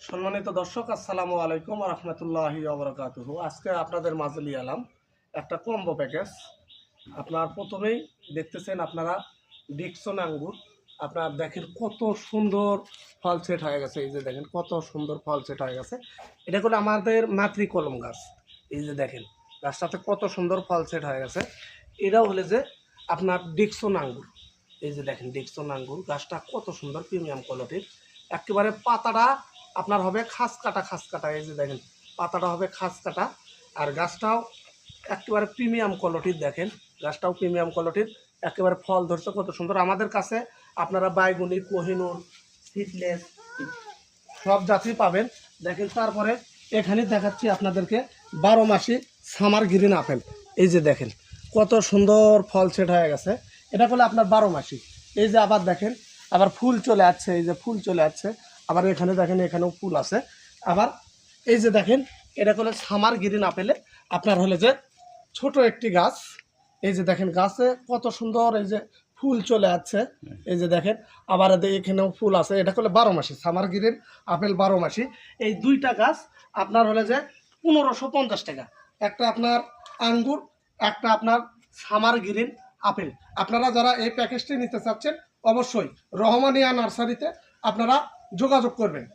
সম্মানিত দর্শক, আসসালামু আলাইকুম ওয়া রাহমাতুল্লাহি ওয়া বারাকাতুহু। আজকে আপনাদের মাঝে নিয়ে এলাম একটা কম্বো প্যাকেজ। আপনার প্রথমেই দেখতেছেন আপনারা ডিকসন আঙ্গুর। আপনার দেখেন কত সুন্দর ফল সেট হয়ে গেছে। এই যে দেখেন কত সুন্দর ফল সেট হয়ে গেছে। এটা হলো আমাদের মাতৃ কলম গাছ। এই যে দেখেন গাছটাতে কত সুন্দর ফল সেট হয়ে গেছে। এটাও হলে যে আপনার ডিকসন আঙ্গুর। এই যে দেখেন ডিকসন আঙ্গুর গাছটা কত সুন্দর প্রিমিয়াম কোয়ালিটির। একেবারে পাতাটা আপনার হবে খাস কাটা। এই যে দেখেন পাতাটা হবে খাস কাটা। আর গাছটাও একেবারে প্রিমিয়াম কোয়ালিটির। দেখেন গাছটাও প্রিমিয়াম কোয়ালিটির, একেবারে ফল ধরছে কত সুন্দর। আমাদের কাছে আপনারা বাইগুনি, কোহিনুর, সিডলেস সব জাতই পাবেন। দেখেন তারপরে এখানে দেখাচ্ছি আপনাদেরকে 12 মাসি সামার গ্রিন আপেল। এই যে দেখেন কত সুন্দর ফল সেট হয়ে গেছে। এটা করলে আপনার 12 মাসি। এই যে আবার দেখেন আবার ফুল চলে আসছে। এই যে ফুল চলে আসছে আবার এখানে দেখেন এখানেও ফুল আছে। আবার এই যে দেখেন এটা করলে সামার গ্রিন আপেলে আপনার হলে যে ছোট একটি গাছ। এই যে দেখেন গাছে কত সুন্দর এই যে ফুল চলে আসছে। এই যে দেখেন আবার এখানেও ফুল আছে। এটা করলে 12 মাসি সামার গ্রিন আপেল 12 মাসি। এই দুইটা গাছ আপনার হলে যে 1550 টাকা। একটা আপনার আঙ্গুর, একটা আপনার সামার গ্রিন আপেল। আপনারা যারা এই প্যাকেজটি নিতে চাচ্ছেন অবশ্যই রহমানিয়া নার্সারিতে আপনারা যোগাযোগ করবেন।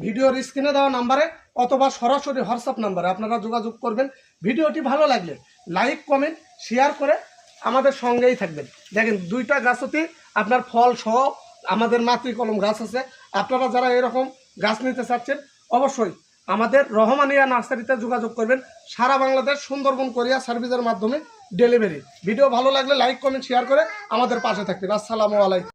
ভিডিওর স্ক্রিনে দেওয়া নাম্বারে অথবা সরাসরি হোয়াটসঅ্যাপ নাম্বারে আপনারা যোগাযোগ করবেন। ভিডিওটি ভালো লাগলে লাইক, কমেন্ট, শেয়ার করে আমাদের সঙ্গেই থাকবেন। দেখেন দুইটা গাছতেই আপনার ফল সহ আমাদের মাতৃ কলম গাছ আছে। আপনারা যারা এরকম গাছ নিতে চাচ্ছেন অবশ্যই আমাদের রহমানিয়া নার্সারিতে যোগাযোগ করবেন। সারা বাংলাদেশ সুন্দরবন কোরিয়ার সার্ভিসের মাধ্যমে ডেলিভারি। ভিডিও ভালো লাগলে লাইক, কমেন্ট, শেয়ার করে আমাদের পাশে থাকবেন। আসসালামু আলাইকুম।